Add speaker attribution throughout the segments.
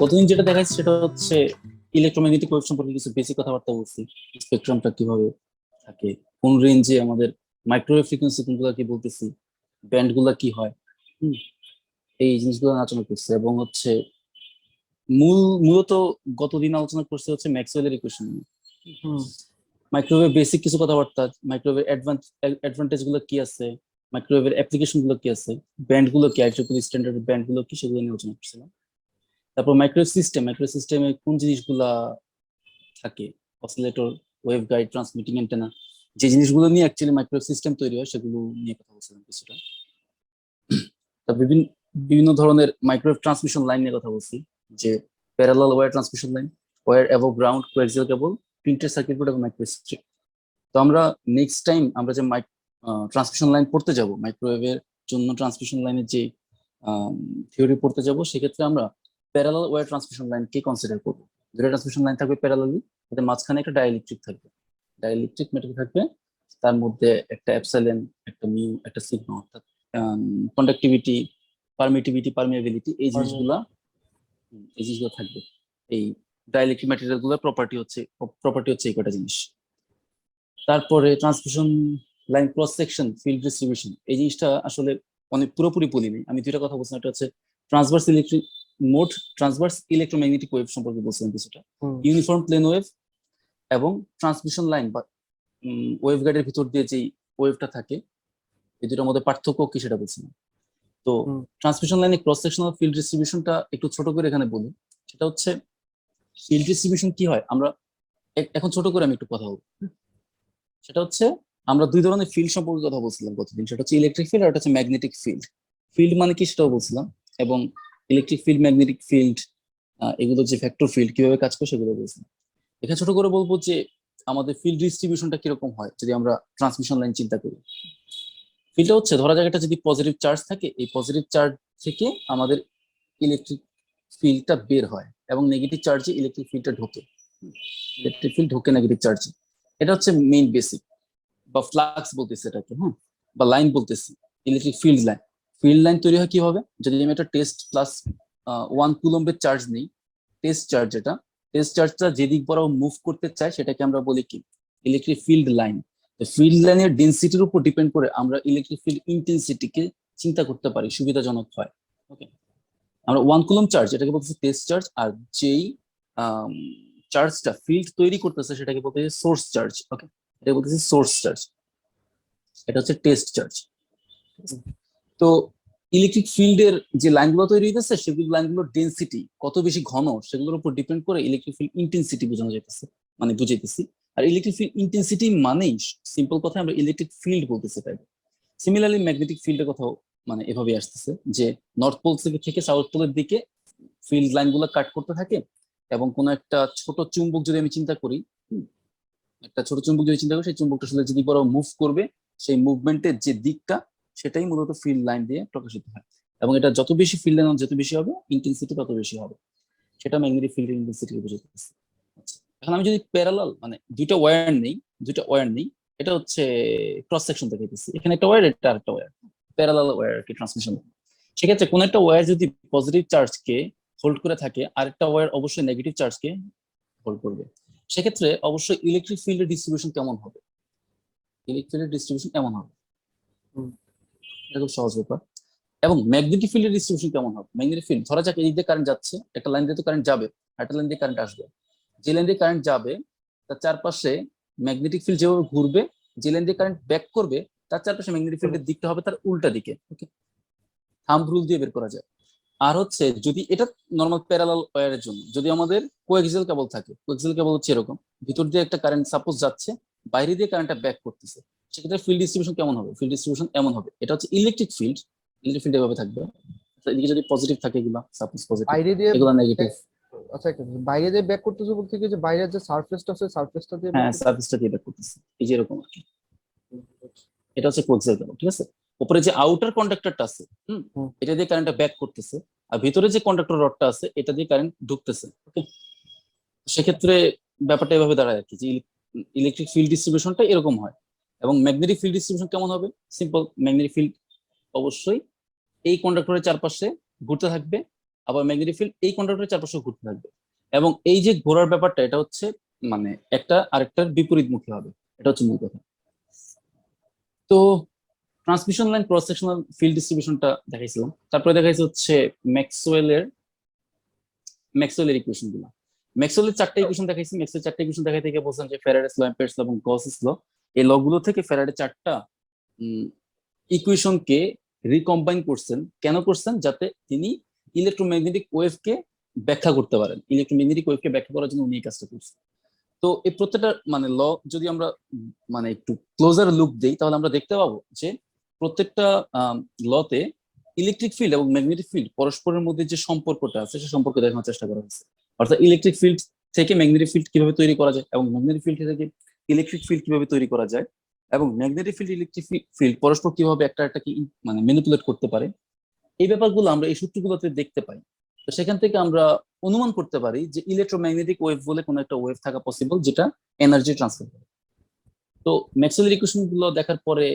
Speaker 1: গতদিন যেটা দেখাচ্ছি সেটা হচ্ছে ইলেকট্রোম্যাগনেটিক ওয়েভ সম্পর্কে কিছু বেসিক কথাবার্তা বলছি। স্পেকট্রামটা কিভাবে থাকে, কোন রেঞ্জে আমাদের মাইক্রোওয়েভ ফ্রিকোয়েন্সি কোনগুলো কি বলতেছি, ব্যান্ড গুলা কি হয়, হুম, এই জিনিসগুলো আলোচনা করছে। এবং হচ্ছে মূলত গতদিন আলোচনা করছে হচ্ছে ম্যাক্সওয়েলের ইকুয়েশন নিয়ে।
Speaker 2: হুম
Speaker 1: মাইক্রোওয়েভ বেসিক কিছু কথাবার্তা, মাইক্রোওয়েভের অ্যাডভান্টেজ গুলো কি আছে, মাইক্রোওয়েভের অ্যাপ্লিকেশন গুলো কি আছে, ব্যান্ড গুলো কি, আইট্রিপল স্ট্যান্ডার্ড ব্যান্ড গুলো কি, সেগুলো নিয়ে আলোচনা করছিলাম। তারপর মাইক্রোওয়েভ সিস্টেমে কোন জিনিসগুলা থাকে, oscillator, wave guide, transmitting antenna, যে জিনিসগুলো নিয়ে অ্যাকচুয়ালি মাইক্রোওয়েভ সিস্টেম তৈরি হয় সেগুলো নিয়ে কথা বলছিলাম কিছুটা। তা বিভিন্ন বিভিন্ন ধরনের মাইক্রোওয়েভ ট্রান্সমিশন লাইন নিয়ে কথা বলছি, যে parallel wire transmission line, wire above ground, coaxial cable, printed circuit board এবং মাইক্রোস্ট্রিপ। তো আমরা নেক্সট টাইম আমরা যে ট্রান্সমিশন লাইন পড়তে যাব, মাইক্রোওয়েভের জন্য ট্রান্সমিশন লাইনের যে থিওরি পড়তে যাব, সেক্ষেত্রে আমরা প্যারালাল ওয়্যার ট্রান্সমিশন লাইন কে কনসিডার করবো। দুটো ট্রান্সমিশন লাইন থাকবে প্যারালালি, তাদের মাঝখানে একটা ডাইইলেকট্রিক থাকবে, ডাইইলেকট্রিক মেটাল থাকবে, তার মধ্যে একটা এপসাইলন, একটা মিউ, একটা সিগমা, অর্থাৎ কন্ডাক্টিভিটি, পারমিয়াবিলিটি, এই জিনিসগুলো থাকবে। এই ডাইইলেকট্রিক ম্যাটেরিয়াল গুলোর প্রপার্টি হচ্ছে এই কটা জিনিস। তারপরে transmission line cross section, field distribution, এই জিনিসটা আসলে অনেক পুরোপুরি বলিনি, আমি দুইটা কথা বলছিলাম। একটা হচ্ছে ট্রান্সভার্স ইলেকট্রোম্যাগনেটিক ওয়েভ সম্পর্কে বলছিলাম কিছুটা, ইউনিফর্ম প্লেন ওয়েভ এবং ট্রান্সমিশন লাইন বা ওয়েভ গাইডের ভিতর দিয়ে যেই ওয়েভটা থাকে, এই দুটোর মধ্যে পার্থক্য কি সেটা বলছিলাম। তো ট্রান্সমিশন লাইনে ক্রস সেকশনাল ফিল্ড ডিস্ট্রিবিউশনটা একটু ছোট করে এখানে বলি। সেটা হচ্ছে ফিল্ড ডিস্ট্রিবিউশন কি হয়, আমরা এখন ছোট করে আমি একটু কথা বলবো। সেটা হচ্ছে আমরা দুই ধরনের ফিল্ড সম্পর্কে কথা বলছিলাম গতদিন, সেটা হচ্ছে ইলেকট্রিক ফিল্ড আর একটা হচ্ছে ম্যাগনেটিক ফিল্ড। ফিল্ড মানে কি সেটাও বলছিলাম, এবং ইলেকট্রিক ফিল্ড, ম্যাগনেটিক ফিল্ড, এগুলো যে ভেক্টর ফিল্ড কিভাবে কাজ করে সেগুলো বলছিলাম। এখানে ছোট করে বলবো যে আমাদের ফিল্ড ডিস্ট্রিবিউশনটা কিরকম হয় যদি আমরা ট্রান্সমিশন লাইন চিন্তা করি। ফিল্ডটা হচ্ছে, ধরা যাক একটা যদি পজিটিভ চার্জ থাকে, এই পজিটিভ চার্জ থেকে আমাদের ইলেকট্রিক ফিল্ডটা বের হয় এবং নেগেটিভ চার্জে ইলেকট্রিক ফিল্ডটা ঢোকে, ইলেকট্রিক ফিল্ড ঢোকে নেগেটিভ চার্জে। এটা হচ্ছে মেইন বেসিক, বা ফ্লাক্স বলতেছি এটাকে, হ্যাঁ, বা লাইন বলতেছি, electric field line. Field line তৈরি হয় কিভাবে, যদি আমি একটা টেস্ট প্লাস 1 কুলম্বের চার্জ নিই, টেস্ট চার্জটা যেদিক বরাবর মুভ করতে চাই সেটাকে আমরা বলি কি, ইলেকট্রিক ফিল্ড লাইন। ফিল্ড লাইনের ডেন্সিটির উপর ডিপেন্ড করে আমরা ইলেকট্রিক ফিল্ড ইন্টেন্সিটিকে চিন্তা করতে পারি, সুবিধাজনক হয়। ওকে, আমরা 1 কুলম্ব চার্জ এটাকে বলতেছি টেস্ট চার্জ, আর যেই চার্জটা ফিল্ড তৈরি করতেছে সেটাকে বলতেছি সোর্স চার্জ। ওকে, এটা বলতেছি সোর্স চার্জ, এটা হচ্ছে টেস্ট চার্জ। তো ইলেকট্রিক ফিল্ডের যে লাইনগুলো তৈরি হইতেছে, সেগুলো লাইনগুলোর ডেন্সিটি কত বেশি ঘন সেগুলোর উপর ডিপেন্ড করে ইলেকট্রিক ফিল্ড ইন্টেন্সিটি বোঝানো যাইতেছে, মানে বুঝাইতেছি। আর ইলেকট্রিক ফিল্ড ইন্টেন্সিটি মানেই সিম্পল কথা আমরা ইলেকট্রিক ফিল্ড বলতেছি তাই। সিমিলারলি ম্যাগনেটিক ফিল্ডের কথাও মানে এভাবে আসতেছে, যে নর্থ পোল থেকে সাউথ পোলের দিকে ফিল্ড লাইনগুলো কাট করতে থাকে, এবং কোনো একটা ছোট চুম্বক যদি আমি চিন্তা করি, একটা ছোট চুম্বক যদি চিন্তা করি, সেই চুম্বকটা আসলে যদি বড় মুভ করবে, সেই মুভমেন্টের যে দিকটা সেটাই মূলত ফিল্ড লাইন দিয়ে প্রকাশিত হয়। এবং এটা যত বেশি ফিল্ড লাইন যত বেশি হবে, ইন্টেন্সিটি তত বেশি হবে, সেটা ম্যাগনেটিক ফিল্ডের ইন্টেন্সিটি বোঝাতেছে। এখন আমি যদি প্যারালাল মানে দুইটা ওয়্যার নেই, এটা হচ্ছে ক্রস সেকশন দেখাইতেছি, এখানে একটা ওয়্যার, এটা আরেকটা ওয়্যার, প্যারালাল ওয়্যার কি ট্রান্সমিশন। সেক্ষেত্রে কোন একটা ওয়্যার যদি পজিটিভ চার্জকে হোল্ড করে থাকে, আরেকটা ওয়্যার অবশ্যই নেগেটিভ চার্জকে হোল্ড করবে। সেক্ষেত্রে অবশ্যই ইলেকট্রিক ফিল্ডের ডিস্ট্রিবিউশন কেমন হবে, এটা খুব সহজ ব্যাপার। এবং ম্যাগনেটিক ফিল্ডের ডিস্ট্রিবিউশন কেমন হবে, ম্যাগনেটিক ফিল্ড, ধরা যাক এই দিকে কারেন্ট যাচ্ছে, একটা লাইন দিয়ে তো কারেন্ট যাবে, একটা লাইন দিয়ে কারেন্ট আসবে। যে লাইন দিয়ে কারেন্ট যাবে তার চারপাশে ম্যাগনেটিক ফিল্ড যেভাবে ঘুরবে, যে লাইন দিয়ে কারেন্ট ব্যাক করবে তার চারপাশে ম্যাগনেটিক ফিল্ডের দিকটা হবে তার উল্টা দিকে। ওকে, থাম্ব রুল দিয়ে বের করা যায়। আর হচ্ছে যদি এটা নর্মাল প্যারালাল ওয়্যারের জন্য, যদি আমাদের কোএক্সিয়াল কেবল থাকে, কোএক্সিয়াল কেবল হচ্ছে এরকম, ভিতর দিয়ে একটা কারেন্ট সাপোজ যাচ্ছে, বাইরে দিয়ে কারেন্টটা ব্যাক করতেছে, সেক্ষেত্রে ফিল্ড ডিস্ট্রিবিউশন কেমন হবে, ফিল্ড ডিস্ট্রিবিউশন এমন হবে। এটা হচ্ছে ইলেকট্রিক ফিল্ড, এভাবে থাকবে। এদিকে যদি পজিটিভ থাকে এগুলা সাপোজ পজিটিভ,
Speaker 2: বাইরে দিয়ে
Speaker 1: এগুলা নেগেটিভ।
Speaker 2: আচ্ছা, একটা বাইরে দিয়ে ব্যাক করতেছে বলতে কি, যে বাইরের যে সারফেসটা আছে সারফেসটা দিয়ে
Speaker 1: হ্যাঁ, সার্ভিসটা দিয়ে ব্যাক করতেছে, এই যে এরকম আর কি। এটা হচ্ছে কোএক্সিয়াল কেবল, ঠিক আছে। উপরে যে আউটার কন্ডাক্টরটা আছে, এটা দিয়ে কারেন্টটা ব্যাক করতেছে, আর ভিতরে যে কন্ডাক্টর রডটা আছে এটা দিয়ে কারেন্ট ঢুকতেছে। ওকে, সেক্ষেত্রে ব্যাপারটা এভাবে দাঁড়ায় আর কি, যে ইলেকট্রিক ফিল্ড ডিস্ট্রিবিউশনটা এরকম হয়। এবং ম্যাগনেটিক ফিল্ড ডিস্ট্রিবিউশন কেমন হবে, সিম্পল, ম্যাগনেটিক ফিল্ড অবশ্যই এই কন্ডাক্টরের চারপাশে ঘুরতে থাকবে, আবার ম্যাগনেটিক ফিল্ড এই কন্ডাক্টরের চারপাশে ঘুরতে থাকবে, এবং এই যে ঘোরার ব্যাপারটা এটা হচ্ছে মানে একটা আরেকটার বিপরীতমুখী হবে, এটা হচ্ছে মূল কথা। তো transmission line cross sectional field ডিস্ট্রিবিউশনটা দেখাইছিলাম, তারপরে দেখাইছে হচ্ছে ম্যাক্সওয়েলের ম্যাক্সওয়েলের ইকুয়েশন গুলো। ম্যাক্সওয়েলের চারটা ইকুয়েশন দেখাইছি, ম্যাক্সওয়েলের চারটা ইকুয়েশন দেখাই থেকে বলছেন যে ফ্যারাডেস ল, অ্যাম্পিয়ারস ল এবং গসেস ল, এই ল গুলো থেকে ফ্যারাডে চারটা ইকুয়েশনকে রিকম্বাইন করছেন। কেন করছেন? যাতে তিনি ইলেকট্রোম্যাগনেটিক ওয়েভকে ব্যাখ্যা করতে পারেন, ইলেকট্রোম্যাগনেটিক ওয়েভকে ব্যাখ্যা করার জন্য উনি এই কাজটা করছেন। তো এই প্রত্যেকটা মানে ল যদি আমরা মানে একটু ক্লোজার লুক দিই তাহলে আমরা দেখতে পাবো যে প্রত্যেকটা লতে ইলেকট্রিক ফিল্ড এবং ম্যাগনেটিক ফিল্ড পরস্পরের মধ্যে যে সম্পর্কটা আছে সে সম্পর্ক দেখানোর চেষ্টা করা হয়েছে। অর্থাৎ ইলেকট্রিক ফিল্ড থেকে ম্যাগনেটিক ফিল্ড কিভাবে তৈরি করা যায়, এবং ম্যাগনেটিক ফিল্ড থেকে ইলেকট্রিক ফিল্ড কিভাবে তৈরি করা যায়, এবং ম্যাগনেটিক ফিল্ড ইলেকট্রিক ফিল্ড পরস্পর কিভাবে একটাকে মানে ম্যানিপুলেট করতে পারে, এই ব্যাপারগুলো আমরা এই সূত্রগুলোতে দেখতে পাই। তো সেখান থেকে আমরা অনুমান করতে পারি যে ইলেকট্রোম্যাগনেটিক ওয়েভ বলে কোনো একটা ওয়েভ থাকা পসিবল যেটা এনার্জি ট্রান্সফার করে। তো ম্যাক্সওয়েলের ইকুয়েশন গুলো দেখার পরে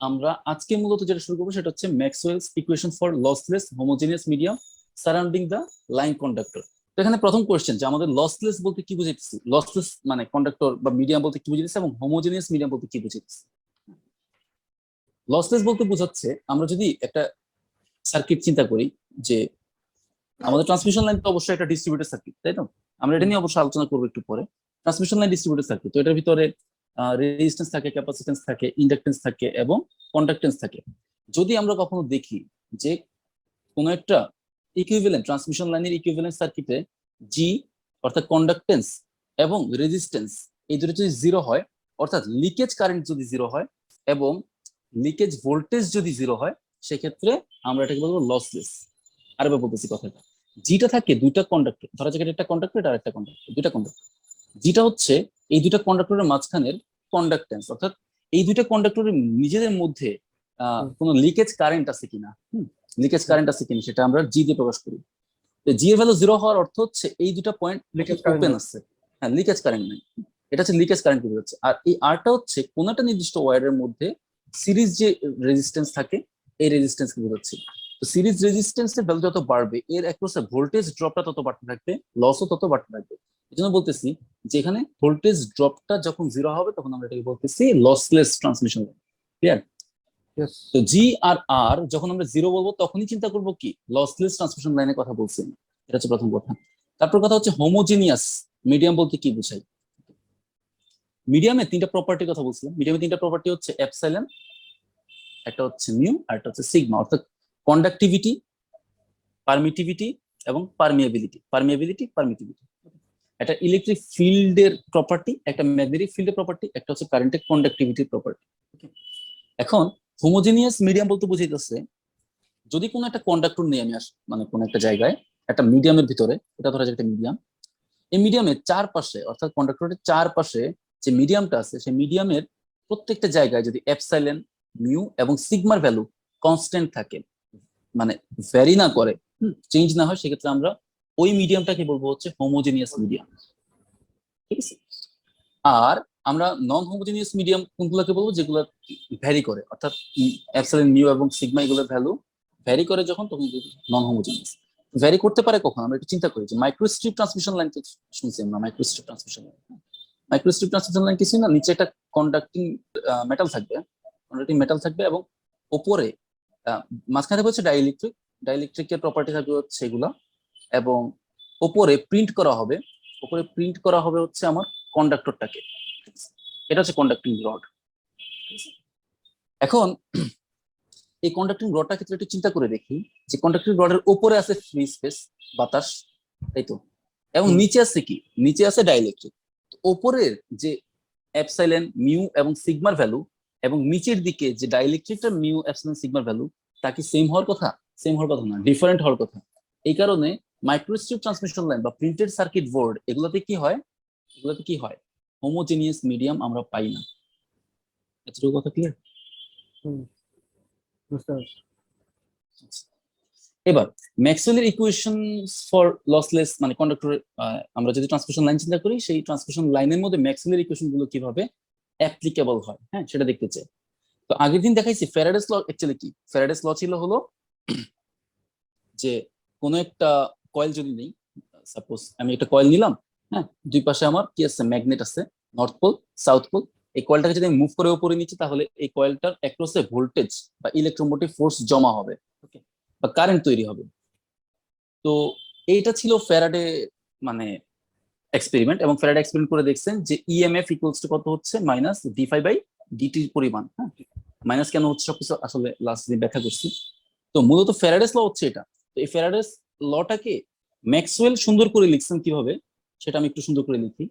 Speaker 1: আমরা আজকে মূলত যেটা শুরু করবো সেটা হচ্ছে Maxwell's equation for lossless homogeneous medium surrounding the line conductor. তো এখানে প্রথম কোয়েশ্চেন যে আমাদের লসলেস বলতে কি বুঝাইতেছি, লসলেস মানে কন্ডাক্টর বা মিডিয়াম বলতে কি বুঝাইতেছে, এবং হোমোজেনিয়াস মিডিয়াম বলতে কি বুঝাইতেছে। লসলেস বলতে বোঝাচ্ছে আমরা যদি একটা সার্কিট চিন্তা করি, যে আমাদের ট্রান্সমিশন লাইন তো অবশ্যই একটা ডিস্ট্রিবিউটেড সার্কিট, তাই তো? আমরা এটা নিয়ে অবশ্যই আলোচনা করবো একটু পরে। ট্রান্সমিশন লাইন ডিস্ট্রিবিউটেড সার্কিট, তো এটার ভিতরে রেজিস্ট্যান্স থাকে, ক্যাপাসিট্যান্স থাকে, ইন্ডাকটেন্স থাকে এবং কন্ডাক্টেন্স থাকে। যদি আমরা কখনো দেখি যে কোনো একটা ইকুইভ্যালেন্ট ট্রান্সমিশন লাইনের ইকুইভ্যালেন্ট সার্কিটে জি অর্থাৎ কন্ডাক্টেন্স এবং রেজিস্ট্যান্স এই দুটো যদি জিরো হয়, অর্থাৎ লিকেজ কারেন্ট যদি জিরো হয় এবং লিকেজ ভোল্টেজ যদি জিরো হয়, সেক্ষেত্রে আমরা এটাকে বলবো লসলেস। আরেকবার বলতেছি কথাটা, যেটা থাকে দুইটা কন্ডাক্টর, ধরা যাক একটা কন্ডাক্টর আর একটা কন্ডাক্টর, দুইটা কন্ডাক্টর, যেটা হচ্ছে এই দুইটা কন্ডাক্টরের মাঝখানের কন্ডাক্টেন্স, অর্থাৎ এই দুইটা কন্ডাক্টরের নিজেদের মধ্যে কোনো লিকেজ কারেন্ট আছে কিনা, লিকেজ কারেন্ট আছে কিনা সেটা আমরা জি দিয়ে প্রকাশ করি। জি এর ভ্যালু জিরো হওয়ার অর্থ হচ্ছে এই দুইটা পয়েন্ট ওপেন আছে, হ্যাঁ লিকেজ কারেন্ট নাই, এটা হচ্ছে লিকেজ কারেন্ট বোঝাচ্ছে। আর এই আরটা হচ্ছে কোন একটা নির্দিষ্ট ওয়্যারের মধ্যে সিরিজ যে রেজিস্ট্যান্স থাকে এই রেজিস্ট্যান্স কে বোঝাচ্ছে। তো সিরিজ রেজিস্ট্যান্সের ভ্যালু যত বাড়বে এর অ্যাক্রসে ভোল্টেজ ড্রপটা তত বাড়তে থাকবে, লসও তত বাড়তে থাকবে। এই জন্য বলতেছি যে এখানে ভোল্টেজ ড্রপটা যখন জিরো হবে তখন আমরা এটাকে বলতেছি লসলেস ট্রান্সমিশন লাইন। ক্লিয়ার? তো জি আর আর যখন আমরা জিরো বলবো তখনই চিন্তা করবো কি লসলেস ট্রান্সমিশন লাইনের কথা বলছি, এটা হচ্ছে প্রথম কথা। তারপর কথা হচ্ছে হোমোজেনিয়াস মিডিয়াম বলতে কি বোঝায়। মিডিয়ামে তিনটা প্রপার্টির কথা বলছিলাম, মিডিয়ামে তিনটা প্রপার্টি হচ্ছে এপসাইলন, একটা হচ্ছে মিউ, আর একটা হচ্ছে সিগমা, অর্থাৎ কন্ডাক্টিভিটি, পারমিটিভিটি এবং পারমিয়াবিলিটি, পারমিটিভিটি। একটা ইলেকট্রিক ফিল্ডের প্রপার্টি, একটা ম্যাগনেটিক ফিল্ডের প্রপার্টি, একটা হচ্ছে কারেন্টের কন্ডাক্টিভিটির প্রপার্টি। এখন হোমোজেনিয়াস মিডিয়াম বলতে বুঝাইতেছে যদি কোনো একটা কন্ডাক্টর নিয়ে আমি মানে কোনো একটা জায়গায় একটা মিডিয়ামের ভিতরে, এটা ধরা যায় একটা মিডিয়াম, এই মিডিয়ামের চারপাশে অর্থাৎ কন্ডাক্টরের চারপাশে যে মিডিয়ামটা আছে সেই মিডিয়ামের প্রত্যেকটা জায়গায় যদি এপসাইলন, মিউ এবং সিগমার ভ্যালু কনস্ট্যান্ট থাকে, মানে ভ্যারি না করে, চেঞ্জ না হয়, সেক্ষেত্রে আমরা ওই মিডিয়ামটাকে বলবো হচ্ছে হোমোজেনিয়াস মিডিয়াম। ঠিক আছে? আর আমরা নন হোমোজেনিয়াস মিডিয়াম কোনগুলোকে বলবো, যেগুলো ভ্যারি করে, অর্থাৎ এপসাইলন, মিউ এবং সিগমা এগুলোর ভ্যালু ভ্যারি করে যখন, তখন নন হোমোজেনিয়াস। ভ্যারি করতে পারে কখন, আমরা একটু চিন্তা করি যে মাইক্রোস্ট্রিপ ট্রান্সমিশন লাইন শুনছি আমরা, মাইক্রোস্ট্রিপ ট্রান্সমিশন লাইন। মাইক্রোস্ট্রিপ ট্রান্সমিশন লাইন কিছুই না, নিচে একটা কন্ডাক্টিং মেটাল থাকবে, কন্ডাক্টিং মেটাল থাকবে এবং উপরে মাঝখানে থাকবে হচ্ছে ডাইইলেকট্রিক, ডাইইলেকট্রিকের প্রপার্টি থাকবে হচ্ছে এগুলা, এবং উপরে প্রিন্ট করা হবে, উপরে প্রিন্ট করা হবে হচ্ছে আমার কন্ডাক্টরটাকে, এটা হচ্ছে কন্ডাক্টিং রড। এখন এই কন্ডাক্টিং রডটার ক্ষেত্রে একটু চিন্তা করে দেখি যে কন্ডাক্টিং রডের উপরে আছে ফ্রি স্পেস, বাতাস, তাই তো, এবং নিচে আছে কি, নিচে আছে ডাইইলেকট্রিক। উপরের যে এপসাইলন, মিউ এবং সিগমার ভ্যালু এবং নিচের দিকে যে ডাইইলেকট্রিকটা মিউ, এপসাইলন, সিগমার ভ্যালু তা কি সেম হওয়ার কথা? সেম হওয়ার কথা না, ডিফারেন্ট হওয়ার কথা। এই কারণে মাইক্রোস্ট্রিপ ট্রান্সমিশন লাইন বা প্রিন্টেড সার্কিট বোর্ড এগুলোতে কি হয়, এগুলোতে কি হয়, হোমোজেনিয়াস মিডিয়াম আমরা পাই না। এতটুকু কথা ক্লিয়ার? এবার ম্যাক্সওয়েলের ইকুয়েশনস ফর লসলেস মানে কন্ডাক্টর, আমরা যদি ট্রান্সমিশন লাইন চিন্তা করি সেই ট্রান্সমিশন লাইনের মধ্যে ম্যাক্সওয়েলের ইকুয়েশন গুলো কিভাবে অ্যাপ্লিকেবল হয়, হ্যাঁ সেটা দেখতে চাই। তো আগের দিন দেখাইছি ফ্যারাডেস ল। অ্যাকচুয়ালি কি ফ্যারাডেস ল ছিল হলো যে কোনো একটা কয়েল যদি নেই, সাপোজ আমি একটা কয়েল নিলাম, হ্যাঁ, দুই পাশে আমার কি আছে, ম্যাগনেট আছে, নর্থ পোল, সাউথ পোল। এই কয়েলটাকে যদি আমি মুভ করে উপরে নিচ্ছি, তাহলে এই কয়েলটার অ্যাক্রসে ভোল্টেজ বা ইলেকট্রোমোটিভ ফোর্স জমা হবে, ওকে, বা কারেন্ট তৈরি হবে। তো এইটা ছিল ফ্যারাডে মানে এক্সপেরিমেন্ট, এবং ফ্যারাডে এক্সপেরিমেন্ট করে দেখছেন যে ইএমএফ ইকুয়ালস টু কত হচ্ছে, মাইনাস ডিফাই বাই ডিটির পরিমাণ। হ্যাঁ, মাইনাস কেন হচ্ছে সবকিছু আসলে লাস্ট দিন ব্যাখ্যা করছি। তো মূলত ফ্যারাডেস ল হচ্ছে এটা। তো এই ফ্যারাডেস লটাকে ম্যাক্সওয়েল সুন্দর করে লিখছেন কিভাবে, সেটা আমি একটু সুন্দর করে লিখি।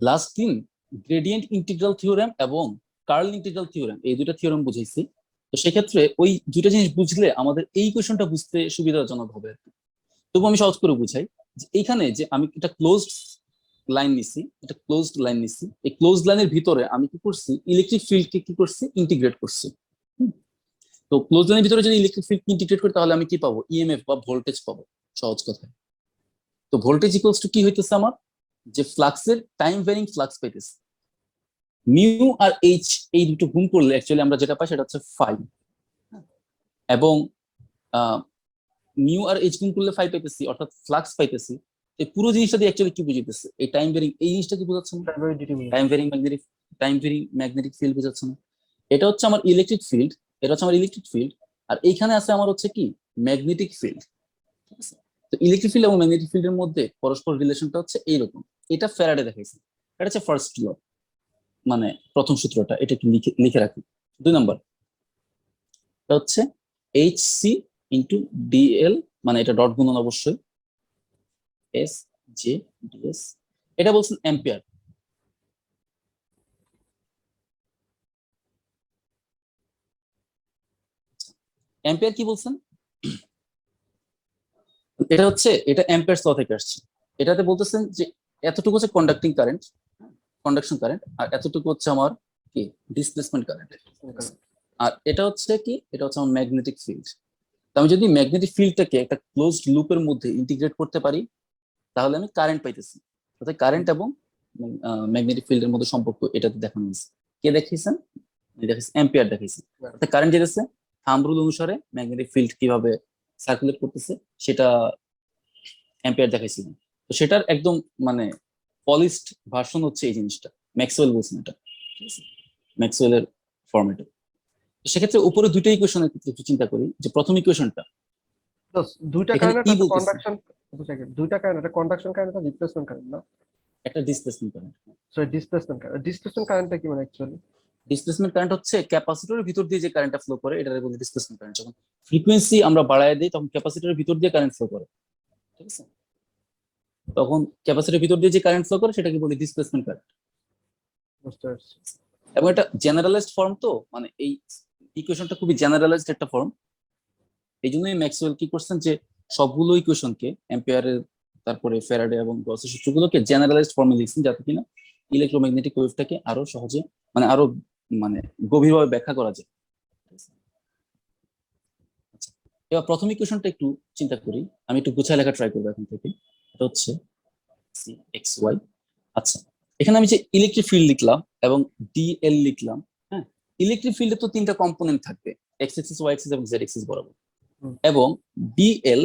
Speaker 1: লাস্ট দিন গ্রেডিয়েন্ট ইন্টিগ্রাল থিওরেম এবং কার্ল ইন্টিগ্রাল থিওরেম, এই দুটো থিওরেম বুঝাইছি। তো সেক্ষেত্রে ওই দুটো জিনিস বুঝলে আমাদের এই কোয়েশনটা বুঝতে সুবিধাজনক হবে আর কি। তবু আমি সহজ করে বুঝাই যে এইখানে যে আমি একটা ক্লোজড লাইন নিছি, এটা ক্লোজড লাইন নিছি, এই ক্লোজড লাইনের ভিতরে আমি কি করছি, ইলেকট্রিক ফিল্ডকে কি করছি, ইন্টিগ্রেট করছি। হুম। তো ক্লোজ লাইনের ভিতরে যদি ইলেকট্রিক ফিল্ড ইন্টিগ্রেট করি, তাহলে আমি কি পাবো, ইএমএফ বা ভোল্টেজ পাবো, সহজ কথায়। তো ভোল্টেজ ইকুয়ালস টু কি হইতেছে আমার, যে ফ্লাক্সের টাইম ভ্যারিং ফ্লাক্স পাইতেছে, মিউ আর এইচ এই দুটো গুণ করলে অ্যাকচুয়ালি আমরা যেটা পাই সেটা হচ্ছে ফাই। এবং মিউ আর এইচ গুণ করলে ফাই পাইতেছি, অর্থাৎ ফ্লাক্স পাইতেছি। এই পুরো জিনিসটা দিয়ে অ্যাকচুয়ালি কি বুঝাইতেছে, এই টাইম ভ্যারিং এই জিনিসটা কি বোঝাচ্ছে না, টাইম ভ্যারিং ম্যাগনেটিক ফিল্ড বোঝাচ্ছে না। এটা হচ্ছে আমার ইলেকট্রিক ফিল্ড, এটা হচ্ছে আমার ইলেকট্রিক ফিল্ড, আর এইখানে আছে আমার হচ্ছে কি, ম্যাগনেটিক ফিল্ড। ঠিক আছে। তো ইলেকট্রিক ফিল্ড এবং ম্যাগনেটিক ফিল্ডের মধ্যে পরস্পর রিলেশনটা হচ্ছে এইরকম। এটা ফ্যারাডে দেখাইছে, এটা হচ্ছে ফার্স্ট ল, মানে প্রথম সূত্রটা, এটা একটু লিখে লিখে রাখি। 2 নম্বর এটা হচ্ছে এইচ সি ইন্টু ডিএল, মানে এটা ডট গুণন অবশ্যই, এস জে ডিএস। এটা বলছেন অ্যাম্পিয়ার। অ্যাম্পিয়ার কি বলছেন, এটা হচ্ছে, এটা অ্যাম্পিয়ারস ল থেকে আসছে। এটাতে বলতেছেন যে এতটুকু হচ্ছে কন্ডাক্টিং কারেন্ট, কন্ডাকশন কারেন্ট, আর এতটুকু হচ্ছে আমার কি, ডিসপ্লেসমেন্ট কারেন্ট। আর এটা হচ্ছে কি, এটা হচ্ছে আমার ম্যাগনেটিক ফিল্ড। আমি যদি ম্যাগনেটিক ফিল্ডটাকে একটা ক্লোজড লুপের মধ্যে ইন্টিগ্রেট করতে পারি, তাহলে আমি কারেন্ট পাইতেছি। অর্থাৎ কারেন্ট এবং ম্যাগনেটিক ফিল্ডের মধ্যে সম্পর্ক এটাতে দেখানো হয়েছে। কে দেখিয়েছেন, দেখাইছে অ্যাম্পিয়ার দেখাইছে। অর্থাৎ কারেন্ট যেতেছে, থাম্ব রুল অনুসারে ম্যাগনেটিক ফিল্ড কিভাবে সার্কুলেট করতেছে সেটা অ্যাম্পিয়ার দেখাইছিল। তো সেটার একদম মানে পলিশড ভার্সন হচ্ছে এই জিনিসটা, ম্যাক্সওয়েল বলছেন এটা, ঠিক আছে, ম্যাক্সওয়েলের ফরম্যাটে। সেক্ষেত্রে উপরে দুইটা ইকুয়েশনের ক্ষেত্রে একটু চিন্তা করি, যে প্রথম ইকুয়েশনটা
Speaker 2: দুইটা
Speaker 1: এখানে
Speaker 2: কারেন্ট
Speaker 1: ই
Speaker 2: একটা
Speaker 1: বলতেছে,
Speaker 2: কন্ডাকশন, দুইটা কারেন্ট একটা কন্ডাকশন কারেন্ট একটা ডিসপ্লেসমেন্ট কারেন্ট না?
Speaker 1: একটা ডিসপ্লেসমেন্ট কারেন্ট।
Speaker 2: সো ডিসপ্লেসমেন্ট কারেন্টটা কি মানে অ্যাকচুয়ালি?
Speaker 1: ডিসপ্লেসমেন্ট কারেন্ট হচ্ছে ক্যাপাসিটরের ভিতর দিয়ে যে কারেন্টটা ফ্লো করে, এটা বলে ডিসপ্লেসমেন্ট কারেন্ট। যখন ফ্রিকোয়েন্সি আমরা বাড়ায় দিই, তখন ক্যাপাসিটরের ভিতর দিয়ে কারেন্ট ফ্লো করে, ঠিক আছে, তখন ক্যাপাসিটরের ভিতর দিয়ে যে কারেন্ট ফ্লো করে সেটাকে বলি ডিসপ্লেসমেন্ট কারেন্ট।
Speaker 2: বুঝতে পারছি।
Speaker 1: এবং এটা জেনারেলাইজড ফর্ম, তো মানে এই ইকুয়েশনটা খুবই জেনারেলাইজড একটা ফর্ম। এই জন্যই ম্যাক্সওয়েল কি করছেন, যে সবগুলো ইকুয়েশনকে অ্যাম্পিয়ারের, তারপরে ফ্যারাডে এবং গসের সূত্রগুলোকে জেনারেলাইজড ফর্মে লিখছেন, যাতে কিনা ইলেকট্রোম্যাগনেটিক ওয়েভটাকে আরো সহজে, মানে আরো মানে গভীরভাবে ব্যাখ্যা করা যায়। আচ্ছা, এবার প্রথম ইকুয়েশনটা একটু চিন্তা করি, আমি একটু গুছায় লেখা ট্রাই করবো এখন থেকে। এটা হচ্ছে সি এক্স ওয়াই। আচ্ছা, এখানে আমি যে ইলেকট্রিক ফিল্ড লিখলাম এবং ডিএল লিখলাম, হ্যাঁ, ইলেকট্রিক ফিল্ডে তো তিনটা কম্পোনেন্ট থাকবে, এক্স এক্সিস, ওয়াই এক্সিস এবং জেড এক্সিস বরাবর। এবং ডিএল,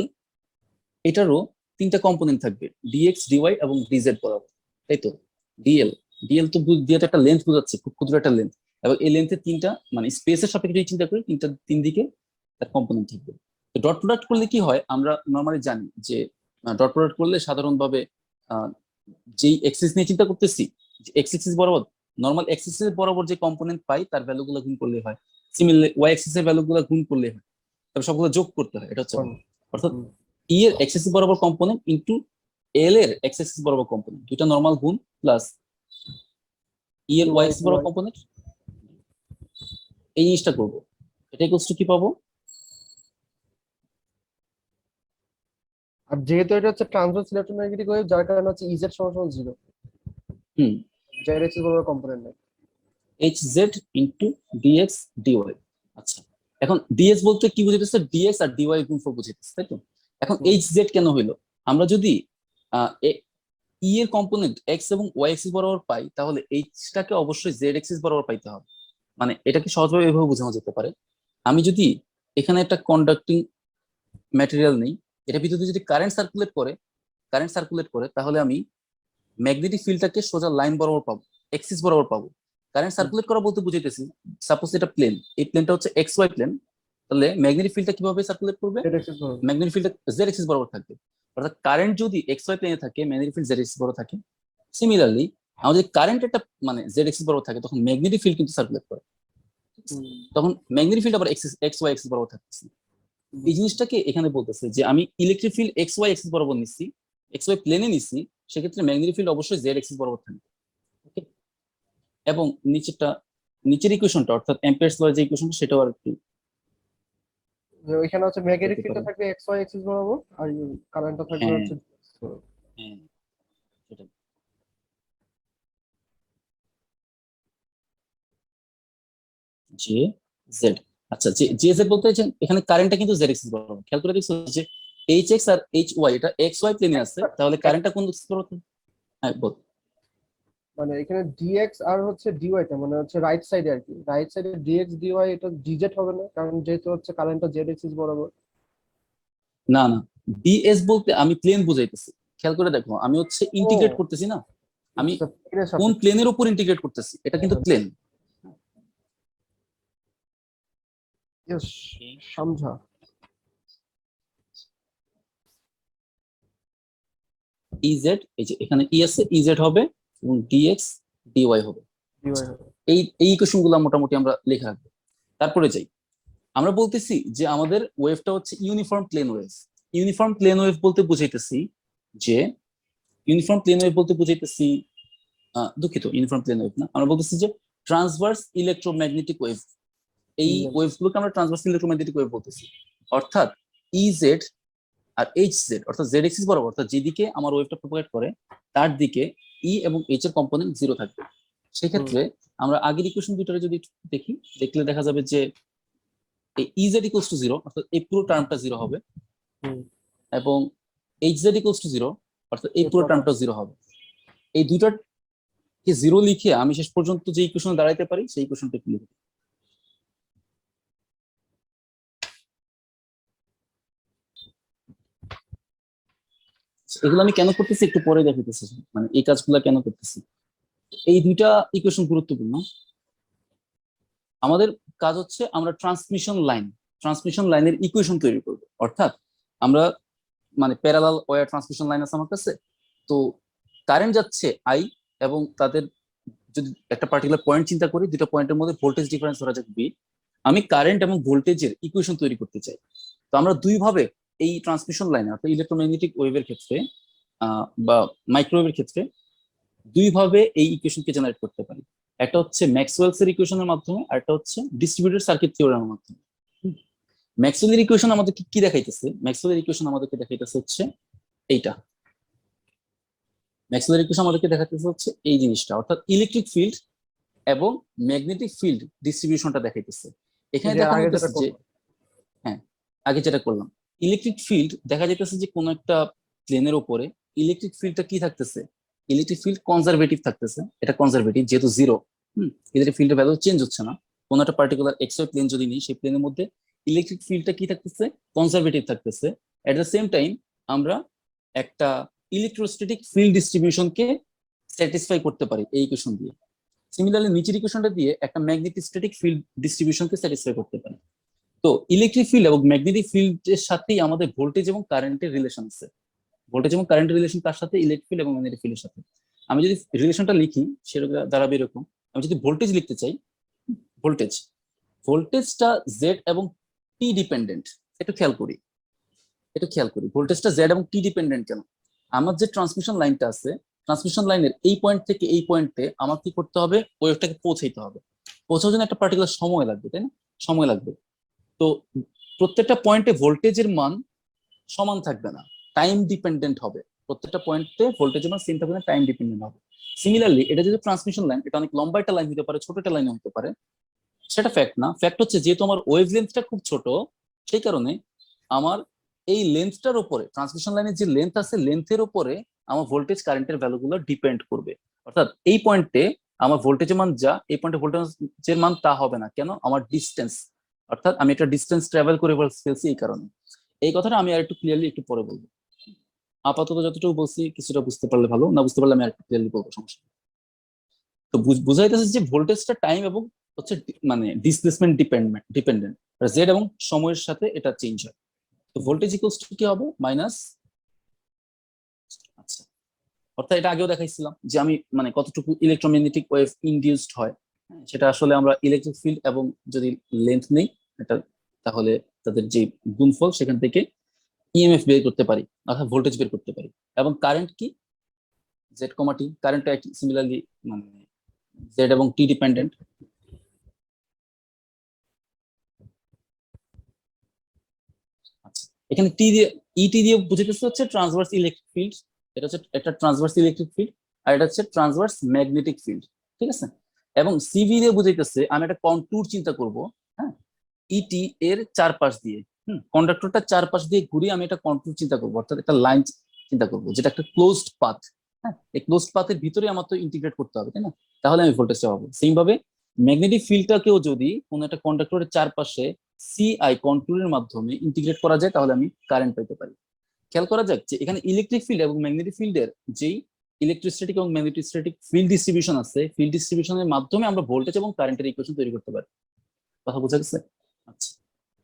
Speaker 1: এটারও তিনটা কম্পোনেন্ট থাকবে, ডিএক্স ডিওয়াই এবং ডিজেড বরাবর, তাই তো। ডিএল, ডিএল তো দিয়ে তো একটা লেন্থ বোঝাচ্ছে, খুব ক্ষুদ্র একটা লেন্থ, এবং এই লেন্থের তিনটা মানে স্পেসের সাপেক্ষে যদি চিন্তা করি, তিন দিকে তার কম্পোনেন্ট থাকবে। তো ডট প্রোডাক্ট করলে কি হয়, আমরা নর্মালি জানি যে ডট প্রোডাক্ট করলে সাধারণভাবে যেই এক্সিস নিয়ে চিন্তা করতেছি, যে এক্স এক্সিস বরাবর, নর্মাল এক্সিসের বরাবর যে কম্পোনেন্ট পাই তার ভ্যালুগুলো গুণ করলে হয়, সিমিলারলি ওয়াই এক্সিসের ভ্যালুগুলো গুণ করলে হয়, তবে সবগুলো যোগ করতে হয়, এটা হচ্ছে। অর্থাৎ ই এর এক্স এক্সিস বরাবর কম্পোনেন্ট ইনটু এল এর এক্স এক্সিস বরাবর কম্পোনেন্ট, দুইটা নরমাল গুণ প্লাস ই এর ওয়াই এক্সিস বরাবর কম্পোনেন্ট, এই জিনিসটা করবো। এটা ইকুয়ালস টু কি পাবো,
Speaker 2: আর যেহেতু এটা হচ্ছে ট্রান্সভার্স ইলেক্ট্রোম্যাগনেটিক ওয়েভ, যার কারণে হচ্ছে ইজেড সমান 0,
Speaker 1: হুম,
Speaker 2: জেড এক্সিস বরাবর কম্পোনেন্ট নাই।
Speaker 1: H Z into dx dy. আচ্ছা, এখন ডিএক্স বলতে কি বুঝাইতেছে, ডিএক্স আর ডিওয়াই গুণফল বুঝাইতেছে, তাই তো। এখন এইচ জেড কেন হইলো, আমরা যদি ই এর কম্পোনেন্ট এক্স এবং ওয়াই এক্সিস বরাবর পাই, তাহলে এইচটাকে অবশ্যই জেড এক্সিস বরাবর পাইতে হবে। মানে এটাকে সহজভাবে এভাবে বোঝানো যেতে পারে, আমি যদি এখানে একটা কন্ডাক্টিং ম্যাটেরিয়াল নেই, এটা ভিতরে যদি কারেন্ট সার্কুলেট করে তাহলে আমি ম্যাগনেটিক ফিল্ডটাকে সোজা লাইন বরাবর পাবো, এক্সিস বরাবর পাবো। কারেন্ট সার্কুলেট করা বলতে বুঝাইতেছি, সাপোজ এটা প্লেন, এই প্লেনটা হচ্ছে এক্স ওয়াই প্লেন, তাহলে ম্যাগনেটিক ফিল্ডটা কিভাবে সার্কুলেট করবে,
Speaker 2: এটা এক্সেস করবে।
Speaker 1: ম্যাগনেটিক ফিল্ডটা জেড এক্সিস বরাবর থাকবে। অর্থাৎ কারেন্ট যদি এক্স ওয়াই প্লেনে থাকে, ম্যাগনেটিক ফিল্ড জেড এক্সিস বরাবর থাকে। সিমিলারলি আমাদের কারেন্ট একটা মানে জেড এক্সিস বরাবর থাকে, তখন ম্যাগনেটিক ফিল্ড কিন্তু সার্কুলেট করে, তখন ম্যাগনেটিক ফিল্ড আবার এক্স ওয়াই এক্সিস বরাবর থাকতেছে। এই জিনিসটাকে এখানে বলতেছে যে আমি electric field x y axis বরাবর নিচ্ছি, এক্স ওয়াই প্লেনে নিচ্ছি, সেক্ষেত্রে ম্যাগনেটিক ফিল্ড অবশ্যই জেড এক্সিস বরাবর থাকবে। ওকে, এবং নিচের ইকুয়েশনটা অর্থাৎ অ্যাম্পিয়ারস ল যে ইকুয়েশনটা, সেটাও আর একটু
Speaker 2: যে ওইখানে হচ্ছে ম্যাগনেটিক
Speaker 1: দেখতে
Speaker 2: ফিল্ডটা
Speaker 1: পারেন।
Speaker 2: থাকবে এক্স ওয়াই এক্সিস বরাবর, আর কারেন্টটা থাকবে
Speaker 1: হ্যাঁ
Speaker 2: হচ্ছে
Speaker 1: হ্যাঁ, সেটাই। জে জেড, আচ্ছা জে জে জেড বলতে চাইছেন এখানে কারেন্টটা কিন্তু জেড এক্সিস বরাবর, খেয়াল করে দেখছো যে এইচ এক্স আর এইচ ওয়াই এটা এক্স ওয়াই প্লেনে আছে, তাহলে কারেন্টটা কোন এক্সিস বরাবর থাকবে? হ্যাঁ বল।
Speaker 2: মানে এখানে ডিএক্স আর হচ্ছে ডিওয়াই টা মানে হচ্ছে রাইট সাইডে আর কি, রাইট সাইডে ডিএক্স ডিওয়াই এটা ডিজেড হবে না, কারণ যেহেতু হচ্ছে কারেন্টটা জেড এক্সিস বরাবর।
Speaker 1: না না, ডিএস বলতে আমি প্লেন বুঝাইতেছি, খেয়াল করে দেখো আমি হচ্ছে
Speaker 2: ও
Speaker 1: ইন্টিগ্রেট করতেছি না, আমি
Speaker 2: আচ্ছা, প্লেনের
Speaker 1: কোন
Speaker 2: সাপেক্ষে।
Speaker 1: প্লেনের উপর ইন্টিগ্রেট করতেছি, এটা কিন্তু প্লেন।
Speaker 2: ইয়েস, সমঝা।
Speaker 1: ইজেড, এই যে এখানে ই আছে, ইজেড হবে এবং ডিএক্স ডিওয়াই হবে।
Speaker 2: ডিওয়াই হবে।
Speaker 1: এই ইকুয়েশন গুলা মোটামুটি আমরা লিখে রাখবো। তারপরে যাই, আমরা বলতেছি যে আমাদের ওয়েভটা হচ্ছে uniform plane wave. Uniform plane wave বলতে বুঝাইতেছি যে ইউনিফর্ম প্লেন ওয়েভ বলতে বুঝাইতেছি দুঃখিত, ইউনিফর্ম প্লেন ওয়েভ না, আমরা বলতেছি যে ট্রান্সভার্স ইলেকট্রোম্যাগনেটিক ওয়েভ। এই ওয়েভ গুলোকে আমরা ট্রান্সভার্স ইলেকট্রোম্যাগনেটিক ওয়েভ বলতেছি। অর্থাৎ ইজেড আর এইচ জেড, অর্থাৎ জেড এক্সিস বরাবর, অর্থাৎ যেদিকে আমার ওয়েভটা প্রোপাগেট করে তার দিকে ই এবং এইচ এর কম্পোনেন্ট জিরো থাকবে। সেক্ষেত্রে আমরা আগের ইকুয়েশন দুইটারে যদি দেখি, দেখলে দেখা যাবে যে এই ইজেড ইকুয়ালস টু জিরো, অর্থাৎ এই পুরো টার্মটা জিরো হবে, এবং H Z equals to zero, অর্থাৎ এই পুরো টার্মটা জিরো হবে। এই দুইটাকে জিরো লিখে আমি শেষ পর্যন্ত যে ইকুয়েশন দাঁড়াইতে পারি সেই ইকুয়েশনটা একটু লিখি। এগুলো আমি কেন করতেছি একটু পরে দেখাইতেছি, মানে এই কাজগুলো কেন করতেছি। এই দুইটা ইকুয়েশন গুরুত্বপূর্ণ। আমাদের কাজ হচ্ছে আমরা ট্রান্সমিশন লাইনের ইকুয়েশন তৈরি করব। অর্থাৎ আমরা মানে প্যারালাল ওয়্যার ট্রান্সমিশন লাইন আছে আমার কাছে, তো কারেন্ট যাচ্ছে আই, এবং তাদের যদি একটা পার্টিকুলার পয়েন্ট চিন্তা করি, দুটো পয়েন্টের মধ্যে ভোল্টেজ ডিফারেন্স ধরা যাক বি, আমি কারেন্ট এবং ভোল্টেজের ইকুয়েশন তৈরি করতে চাই। তো আমরা দুইভাবে এই ট্রান্সমিশন লাইনে অর্থাৎ ইলেকট্রোম্যাগনেটিক ওয়েভের ক্ষেত্রে বা মাইক্রোওয়েভের ক্ষেত্রে দুইভাবে এই ইকুয়েশনকে জেনারেট করতে পারি। একটা হচ্ছে ম্যাক্সওয়েলস এর ইকুয়েশনের মাধ্যমে, আর একটা হচ্ছে ডিস্ট্রিবিউটেড সার্কিট থিওরেমের মাধ্যমে। ম্যাক্সওয়েলের ইকুয়েশন আমাদেরকে কি দেখাইতেছে, ম্যাক্সওয়েলের ইকুয়েশন আমাদেরকে দেখাইতেছে হচ্ছে এইটা, ম্যাক্সওয়েলের ইকুয়েশন আমাদেরকে দেখাইতেছে হচ্ছে এই জিনিসটা, অর্থাৎ ইলেকট্রিক ফিল্ড এবং ম্যাগনেটিক ফিল্ড ডিস্ট্রিবিউশনটা দেখাইতেছে। এখানে
Speaker 2: যে
Speaker 1: দেখানো
Speaker 2: আগে যেটা
Speaker 1: হইতেছে যে
Speaker 2: করলাম।
Speaker 1: হ্যাঁ, আগে যেটা করলাম, ইলেকট্রিক ফিল্ড দেখা যাইতেছে যে কোনো একটা প্লেনের উপরে ইলেকট্রিক ফিল্ডটা কি থাকতেছে, ইলেকট্রিক ফিল্ড কনজারভেটিভ থাকতেছে, এটা কনজারভেটিভ যেহেতু জিরো, ইলেকট্রিক ফিল্ডের ভ্যালু চেঞ্জ হচ্ছে না। কোনো একটা পার্টিকুলার এক্স ওয়াই প্লেন যদি নিই, সেই প্লেনের মধ্যে ইলেকট্রিক ফিল্ডটা কি থাকতেছে, কনজারভেটিভ থাকতেছে। এট দ্য সেম টাইম আমরা একটা ইলেকট্রোস্ট্যাটিক ফিল্ড ডিস্ট্রিবিউশনকে স্যাটিসফাই করতে পারি এই ইকুয়েশন দিয়ে। সিমিলারলি নিচের ইকুয়েশনটা দিয়ে একটা ম্যাগনেটোস্ট্যাটিক ফিল্ড ডিস্ট্রিবিউশনকে স্যাটিসফাই করতে পারি। তো ইলেকট্রিক ফিল্ড এবং ম্যাগনেটিক ফিল্ডের সাথেই আমাদের ভোল্টেজ এবং কারেন্টের রিলেশন আছে। ভোল্টেজ এবং কারেন্টের রিলেশন কার সাথে, ইলেকট্রিক ফিল্ড এবং ম্যাগনেটিক ফিল্ডের সাথে। আমি যদি রিলেশনটা লিখি সেটা দাঁড়াবে এরকম, আমি যদি ভোল্টেজ লিখতে চাই, ভোল্টেজ ভোল্টেজটা জেড এবং টি ডিপেন্ডেন্ট। একটু খেয়াল করি ভোল্টেজটা জেড এবং টি ডিপেন্ডেন্ট কেন। আমার যে ট্রান্সমিশন লাইনটা আছে, ট্রান্সমিশন লাইনের এই পয়েন্ট থেকে এই পয়েন্টে আমার কি করতে হবে, ওয়েভটাকে পৌঁছাইতে হবে। পৌঁছানোর জন্য একটা পার্টিকুলার সময় লাগবে, তাই না? সময় লাগবে। তো প্রত্যেকটা পয়েন্টে ভোল্টেজের মান সমান থাকবে না, টাইম ডিপেন্ডেন্ট হবে। প্রত্যেকটা পয়েন্টে ভোল্টেজের মান সেম থাকবে না, টাইম ডিপেন্ডেন্ট হবে। সিমিলারলি এটা যদি ট্রান্সমিশন লাইন, এটা অনেক লম্বা একটা লাইন হতে পারে, ছোট একটা লাইন হতে পারে, সেটা ফ্যাক্ট না। ফ্যাক্ট হচ্ছে যেহেতু আমার ওয়েভ লেন্থটা খুব ছোট, সেই কারণে আমার এই লেন্থটার উপরে, ট্রান্সমিশন লাইনের যে লেন্থ আছে, লেন্থের উপরে আমার ভোল্টেজ কারেন্টের ভ্যালুগুলো ডিপেন্ড করবে। অর্থাৎ এই পয়েন্টে আমার ভোল্টেজের মান যা, এই পয়েন্টে ভোল্টেজের মান তা হবে না। কেন? আমার ডিস্টেন্স, অর্থাৎ আমি একটা ডিস্টেন্স ট্রাভেল করে ফেলছি এই কারণে। এই কথাটা আমি আর একটু ক্লিয়ারলি একটু পরে বলবো। আপাতত যতটুকু বলছি কিছুটা বুঝতে পারলে ভালো, না বুঝতে পারলে আমি আর একটু ক্লিয়ারলি বলবো, সমস্যা নেই। তো বুঝাইতেছে যে ভোল্টেজটা টাইম এবং হচ্ছে মানে ডিসপ্লেসমেন্ট ডিপেন্ডেন্ট, জেড এবং সময়ের সাথে এটা চেঞ্জ হয়। তো ভোল্টেজ ইকুয়ালস টু কি হবে? মাইনাস, আচ্ছা, অর্থাৎ এটা আগেও দেখাইছিলাম যে আমি মানে কতটুকু ইলেকট্রোম্যাগনেটিক ওয়েভ ইনডিউসড হয়, সেটা আসলে আমরা ইলেকট্রিক ফিল্ড এবং যদি লেন্থ নেই এটা, তাহলে তাদের যে গুণফল সেখান থেকে ইএমএফ বের করতে পারি, অর্থাৎ ভোল্টেজ বের করতে পারি। এবং কারেন্ট কি? জেড কমা টি। কারেন্টটা সিমিলারলি মানে জেড এবং টি ডিপেন্ডেন্ট। আচ্ছা, এখানে টি দিয়ে ইটি দিয়ে বুঝাইতেছে হচ্ছে ট্রান্সভার্স ইলেকট্রিক ফিল্ড। এটা হচ্ছে একটা ট্রান্সভার্স ইলেকট্রিক ফিল্ড, আর এটা হচ্ছে ট্রান্সভার্স ম্যাগনেটিক ফিল্ড, ঠিক আছে। এবং সিভি দিয়ে বুঝাইতেছে আমি একটা কন্ট্যুর চিন্তা করব, হ্যাঁ, ইটি এর চারপাশ দিয়ে, কন্ডাক্টরটা চারপাশ দিয়ে ঘুরিয়ে আমি একটা কন্ট্যুর চিন্তা করবো, অর্থাৎ একটা লাইন চিন্তা করবো যেটা একটা ক্লোজড পাথ। হ্যাঁ, এই ক্লোজড পাথের ভিতরে আমার তো ইন্টিগ্রেট করতে হবে, তাই না? তাহলে আমি ভোল্টেজটা পাবো। সেম ভাবে ম্যাগনেটিক ফিল্ডটাকেও যদি কোনো একটা কন্ডাক্টরের চারপাশে সিআই কন্ট্যুরের মাধ্যমে ইন্টিগ্রেট করা যায় তাহলে আমি কারেন্ট পেতে পারি। খেয়াল করা যাক যে এখানে ইলেকট্রিক ফিল্ড এবং ম্যাগনেটিক ফিল্ডের যেই ইলেকট্রোস্ট্যাটিক এবং ম্যাগনেটোস্ট্যাটিক ফিল্ড ডিস্ট্রিবিউশন আছে, ফিল্ড ডিস্ট্রিবিউশনের মাধ্যমে আমরা ভোল্টেজ এবং কারেন্টের ইকুয়েশন তৈরি করতে পারি। কথা বোঝা গেছে? আচ্ছা,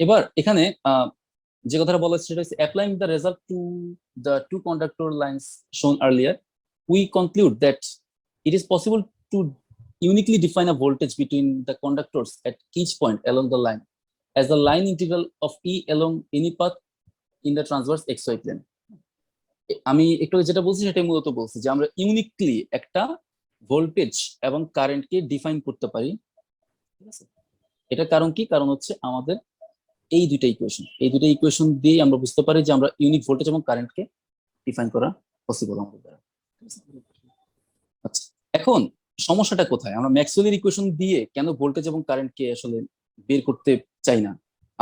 Speaker 1: এবার এখানে যে কথাটা বলা হচ্ছে সেটা হচ্ছে applying the result to the two conductor lines shown earlier, we conclude that it is possible to uniquely define a voltage between the conductors at each point along the line as the line integral of E along any path in the transverse xy plane. আমি একটু যেটা বলছি সেটাই মূলত বলছি যে আমরা uniquely একটা ভোল্টেজ এবং কারেন্টকে ডিফাইন করতে পারি, ঠিক আছে। এটা কারণ কি? কারণ হচ্ছে আমাদের এই দুটো ইকুয়েশন দিয়ে আমরা বুঝতে পারি যে আমরা ইউনিক ভোল্টেজ এবং কারেন্টকে ডিফাইন করা পসিবল আমাদের দ্বারা। আচ্ছা, এখন সমস্যাটা কোথায়? আমরা ম্যাক্সওয়েলের ইকুয়েশন দিয়ে কেন ভোল্টেজ এবং কারেন্টকে আসলে বের করতে চাই না?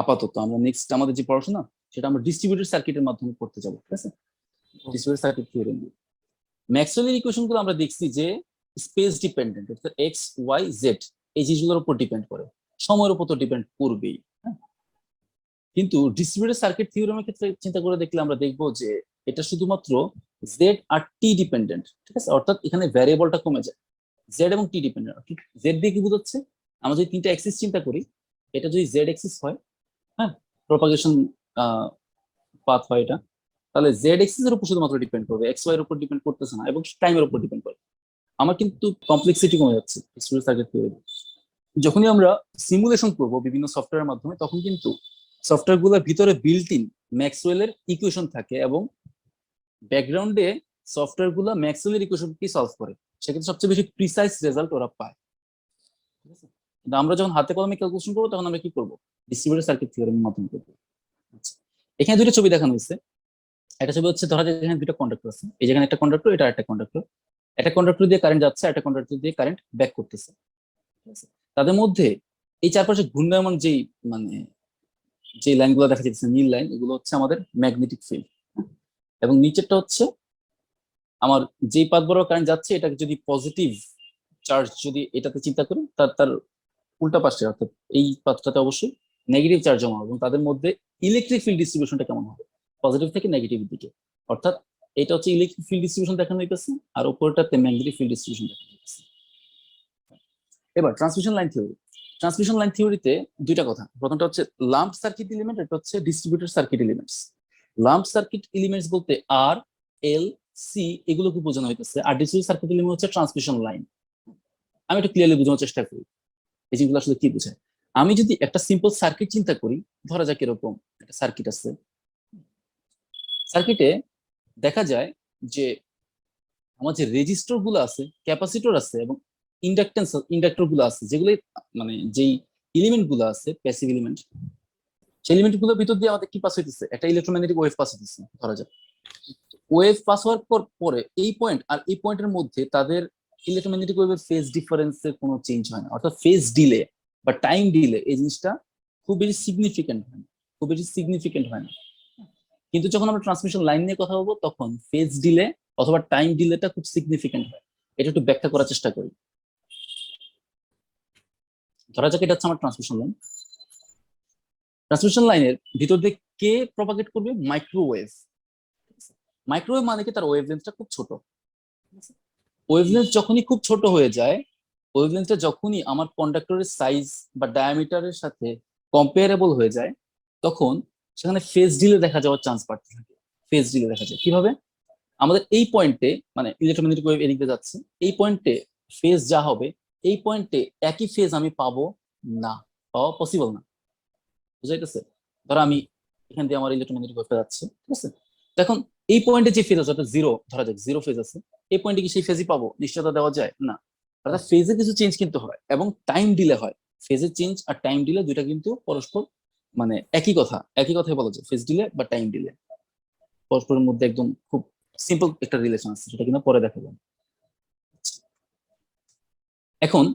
Speaker 1: আপাতত আমরা নেক্সট আমাদের যে পড়াশোনা সেটা আমরা ডিস্ট্রিবিউটেড সার্কিটের মাধ্যমে করতে যাবো, ঠিক আছে। ডিস্ট্রিবিউটেড সার্কিট থিওরেম দিয়ে ম্যাক্সওয়েলের ইকুয়েশন গুলো আমরা দেখছি যে স্পেস ডিপেন্ডেন্ট, অর্থাৎ এক্স ওয়াই জেড এই জিনিসগুলোর উপর ডিপেন্ড করে, সময়ের উপর তো ডিপেন্ড করবেই। কিন্তু ডিস্ট্রিবিউটেড সার্কিট থিওরেমের ক্ষেত্রে চিন্তা করে দেখলে আমরা দেখবো যে এটা শুধুমাত্র জেড আর টি ডিপেন্ডেন্ট, ঠিক আছে। অর্থাৎ এখানে ভ্যারিয়েবলটা কমে যায়, জেড এবং টি ডিপেন্ডেন্ট। জেড দিয়ে কি বোঝাচ্ছে? আমরা যদি তিনটা অ্যাক্সিস চিন্তা করি, এটা যদি জেড অ্যাক্সিস হয়, হ্যাঁ, প্রপাগেশন পাথ হয় এটা, তাহলে জেড অ্যাক্সিস এর উপর শুধুমাত্র ডিপেন্ড করবে, এক্স ওয়াই এর উপর ডিপেন্ড করতেছে না, এবং টাইমের উপর ডিপেন্ড করে। আমার কিন্তু কমপ্লেক্সিটি কমে যাচ্ছে ডিস্ট্রিবিউটেড সার্কিট থিওরি। যখনই আমরা সিমুলেশন করব বিভিন্ন সফটওয়্যারের মাধ্যমে, তখন কিন্তু সফটওয়্যার গুলোর ভিতরে বিল্ট ইন ম্যাক্সওয়েলের ইকুয়েশন থাকে এবং ব্যাকগ্রাউন্ডে সফটওয়্যার গুলো ম্যাক্সওয়েলের ইকুয়েশন কি সলভ করে, সেক্ষেত্রে সবচেয়ে বেশি প্রিসাইজ রেজাল্ট ওরা পায়, ঠিক আছে। কিন্তু আমরা যখন হাতে কলমে ক্যালকুলেশন করবো তখন আমরা কি করবো? ডিস্ট্রিবিউটেড সার্কিট থিওরেমের মাধ্যমে করবো। আচ্ছা, এখানে দুটো ছবি দেখানো হয়েছে। একটা ছবি হচ্ছে ধরা যাক এখানে দুটো কন্ডাক্টর আছে, এই যেখানে একটা কন্ডাক্টর, এটা একটা কন্ডাক্টর। একটা কন্ডাক্টর দিয়ে কারেন্ট যাচ্ছে, একটা কন্ডাক্টর দিয়ে কারেন্ট ব্যাক করতেছে, ঠিক আছে। তাদের মধ্যে এই চারপাশে ঘূর্ণায়মান যেই মানে যে লাইনগুলো দেখা যাচ্ছে নীল লাইন, এগুলো হচ্ছে আমাদের ম্যাগনেটিক ফিল্ড, এবং নিচেরটা হচ্ছে আমার যেই পাথ বরাবর কারেন্ট যাচ্ছে এটাকে যদি পজিটিভ চার্জ যদি এটাতে চিন্তা করি, তার তার উল্টা পাশে অর্থাৎ এই পাথটাতে অবশ্যই নেগেটিভ চার্জ জমা হবে, এবং তাদের মধ্যে ইলেকট্রিক ফিল্ড ডিস্ট্রিবিউশনটা কেমন হবে? পজিটিভ থেকে নেগেটিভের দিকে। অর্থাৎ এটা হচ্ছে ইলেকট্রিক ফিল্ড ডিস্ট্রিবিউশন দেখানো হইতেছে, আর উপরটাতে ম্যাগনেটিক ফিল্ড ডিস্ট্রিবিউশন দেখানো হইতেছে। এবার ট্রান্সমিশন লাইন থিওরিতে দুইটা কথা। প্রথমটা হচ্ছে লাম্প সার্কিট এলিমেন্ট, এটা হচ্ছে distributed circuit elements. Lump circuit elements বলতে আর, এল, সি এগুলোকে বোঝানো হইতেছে, আর ডিস্ট্রিবিউটেড সার্কিট এলিমেন্ট হচ্ছে ট্রান্সমিশন লাইন। আমি একটু ক্লিয়ারলি বোঝানোর চেষ্টা করি এই জিনিসগুলো আসলে কি বোঝায়। আমি যদি একটা সিম্পল সার্কিট চিন্তা করি, ধরা যাক এরকম একটা সার্কিট আছে, সার্কিটে দেখা যায় যে আমার যে রেজিস্টর গুলো আছে, ক্যাপাসিটর আছে, এবং ইন্ডাক্টর গুলো আছে, যেগুলো মানে যেই এলিমেন্ট গুলো আছে প্যাসিভ এলিমেন্ট, সেই এলিমেন্ট গুলোর ভিতর দিয়ে আমাদের কি পাস হইতেছে? একটা ইলেকট্রোম্যাগনেটিক ওয়েভ পাস হইতেছে। ধরা যাক ওয়েভ পাস হওয়ার পরে এই পয়েন্ট আর এই পয়েন্টের মধ্যে তাদের ইলেকট্রোম্যাগনেটিক ওয়েভের ফেজ ডিফারেন্সের কোনো চেঞ্জ হয় না, অর্থাৎ ফেজ ডিলে বা টাইম ডিলে এই জিনিসটা খুব বেশি সিগনিফিকেন্ট হয় না। কিন্তু যখন আমরা ট্রান্সমিশন লাইন নিয়ে কথা বলবো তখন ফেজ ডিলে অথবা টাইম ডিলেটা খুব সিগনিফিকেন্ট হয়। এটা একটু ব্যাখ্যা করার চেষ্টা করি। ধরা যাক এটা হচ্ছে আমার ট্রান্সমিশন লাইন। ট্রান্সমিশন লাইনের ভিতর দিয়ে কে প্রপাগেট করবে? মাইক্রোওয়েভ। মাইক্রোওয়েভ মানে কি, তার ওয়েভলেন্থটা খুব ছোট। ওয়েভলেন্থ যখনই খুব ছোট হয়ে যায়, ওয়েভলেন্থটা যখনই আমার কন্ডাক্টরের সাইজ বা ডায়ামিটারের সাথে কম্পেয়ারেবল হয়ে যায়, তখন সেখানে ফেজ ডিলে দেখা যাওয়ার চান্স বাড়তে থাকে। ফেজ ডিলে দেখা যায় কিভাবে? আমাদের এই পয়েন্টে, মানে ইলেকট্রোম্যাগনেটিক ওয়েভ এদিকে যাচ্ছে, এই পয়েন্টে ফেজ যা হবে, এই পয়েন্টে একই ফেজ আমি পাবো না, পাওয়া পসিবল না। বুঝাইতেছে? ধরো আমি এখান দিয়ে আমার ইলেকট্রোম্যাগনেটিক ওয়েভটা যাচ্ছে, ঠিক আছে? এখন এই পয়েন্টে যে ফেজ আছে, অর্থাৎ জিরো, ধরা যাক জিরো ফেজ আছে, এই পয়েন্টে কি সেই ফেজই পাবো? নিশ্চয়তা দেওয়া যায় না। অর্থাৎ ফেজে কিছু চেঞ্জ কিন্তু হয় এবং টাইম ডিলে হয়। ফেজের চেঞ্জ আর টাইম ডিলে দুইটা কিন্তু পরস্পর মানে একই কথা, একই কথাই বলা যায়, ফেজ ডিলে বা টাইম ডিলে পরস্পরের মধ্যে একদম খুব সিম্পল একটা রিলেশন আছে, সেটা কিন্তু পরে দেখা যাবে। এখন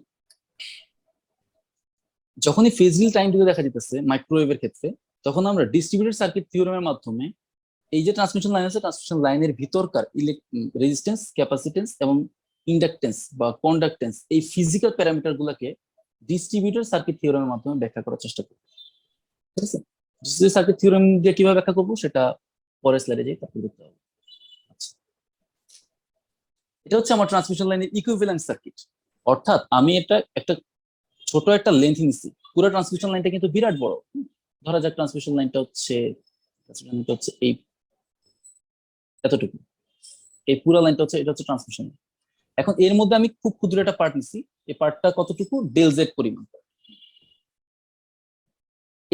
Speaker 1: যখনই ফেজ ডিলে টাইম ডিলে দেখা যেতেছে মাইক্রোওয়েভের ক্ষেত্রে, তখন আমরা ডিস্ট্রিবিউটেড সার্কিট থিওরেমের মাধ্যমে এই যে ট্রান্সমিশন লাইন আছে, ট্রান্সমিশন লাইনের ভিতরকার রেজিস্ট্যান্স, ক্যাপাসিটেন্স এবং ইন্ডাকটেন্স বা কন্ডাক্টেন্স, এই ফিজিক্যাল প্যারামিটার গুলাকে ডিস্ট্রিবিউটেড সার্কিট থিওরেমের মাধ্যমে ব্যাখ্যা করার চেষ্টা করব। ঠিক আছে? ডিস্ট্রিবিউটেড সার্কিট থিওরেম দিয়ে কিভাবে ব্যাখ্যা করবো সেটা পরের স্লাইডে যাই, তারপর দেখতে হবে। আচ্ছা, এটা হচ্ছে আমার ট্রান্সমিশন লাইনের ইকুইভ্যালেন্ট সার্কিট। অর্থাৎ আমি এটা একটা ছোট একটা লেন্থ নিচ্ছি, পুরো ট্রান্সমিশন লাইনটা কিন্তু বিরাট বড়। ধরা যাক ট্রান্সমিশন লাইনটা হচ্ছে এই এতটুকু, এই পুরো লাইনটা হচ্ছে, এটা হচ্ছে ট্রান্সমিশন। এখন এর মধ্যে আমি খুব ক্ষুদ্র একটা পার্ট নিছি, এই পার্টটা কতটুকু? ডেল জেড পরিমাণ।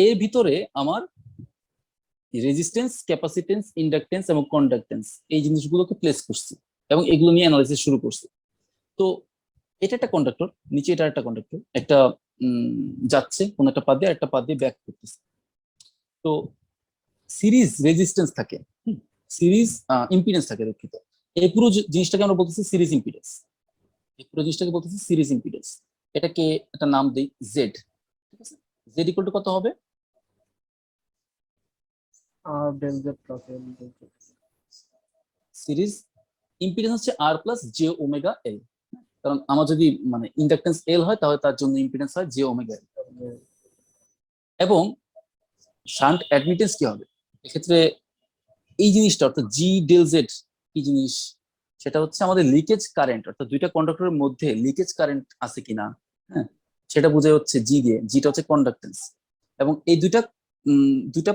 Speaker 1: এর ভিতরে আমার রেজিস্ট্যান্স, ক্যাপাসিটেন্স, ইন্ডাকটেন্স এবং কন্ডাক্টেন্স এই জিনিসগুলোকে প্লেস করছি এবং এগুলো নিয়ে অ্যানালাইসিস শুরু করছি। তো এটা একটা কন্ডাক্টর, নিচে এটা একটা কন্ডাক্টর, একটা যাচ্ছে কোন একটা পাত দিয়ে, একটা পাত দিয়ে ব্যাক করতেছে। তো সিরিজ রেজিস্ট্যান্স থাকে, সিরিজ ইম্পিডেন্স থাকে, দুঃখিত। এই পুরো জিনিসটাকে আমরা বলতেছি সিরিজ ইম্পিডেন্স। এই পুরো জিনিসটাকে বলতেছি সিরিজ ইম্পিডেন্স। এটাকে একটা নাম দেই জেড। ঠিক আছে? জেড ইকুয়াল টু কত হবে?
Speaker 2: আর del Z plus L del Z.
Speaker 1: Series impedance হচ্ছে আর প্লাস জে ওমেগা এল। কারণ আমার যদি মানে ইন্ডাকটেন্স এল হয়, তাহলে তার জন্য ইম্পিডেন্স হয় জে ওমেগা এল। এবং শান্ট অ্যাডমিটেন্স কি হবে এক্ষেত্রে? এই জিনিসটা অর্থাৎ জি ডেল জেড কি জিনিস? সেটা হচ্ছে আমাদের লিকেজ কারেন্ট, অর্থাৎ দুইটা কন্ডাক্টরের মধ্যে লিকেজ কারেন্ট আছে কিনা, হ্যাঁ, সেটা বোঝায় হচ্ছে জি দিয়ে। জিটা হচ্ছে কন্ডাক্টেন্স। এবং এই দুইটা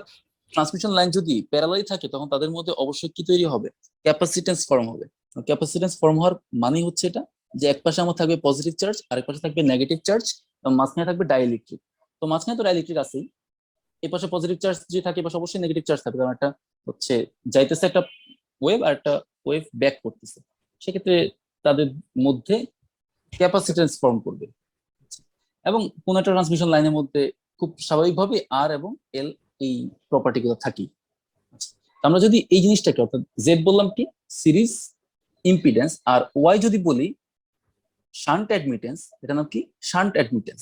Speaker 1: ট্রান্সমিশন লাইন যদি প্যারালালি থাকে, তখন তাদের মধ্যে অবশ্যই কি তৈরি হবে? ক্যাপাসিটেন্স ফর্ম হবে। ক্যাপাসিটেন্স ফর্ম হওয়ার মানে হচ্ছে এটা যে এক পাশে আমার থাকবে পজিটিভ চার্জ, আরেক পাশে থাকবে নেগেটিভ চার্জ, এবং মাঝখানে থাকবে ডাইইলেকট্রিক। তো মাঝখানে তো ডাইইলেকট্রিক আছেই, এই পাশে পজিটিভ চার্জ যে থাকে, পাশে অবশ্যই নেগেটিভ চার্জ থাকবে, কারণ একটা হচ্ছে যাইতেছে একটা ওয়েভ আর একটা ওয়েভ ব্যাক করতেছে। সেক্ষেত্রে তাদের মধ্যে ক্যাপাসিটেন্স ফর্ম করবে। এবং কোন একটা ট্রান্সমিশন লাইনের মধ্যে খুব স্বাভাবিকভাবে আর এবং এল এই প্রপার্টি গুলো থাকি। আমরা যদি এই জিনিসটাকে, অর্থাৎ জেড বললাম কি সিরিজ ইম্পিডেন্স, আর ওয়াই যদি বলি শান্ট অ্যাডমিটেন্স, এটা নাম কি? Shunt admittance.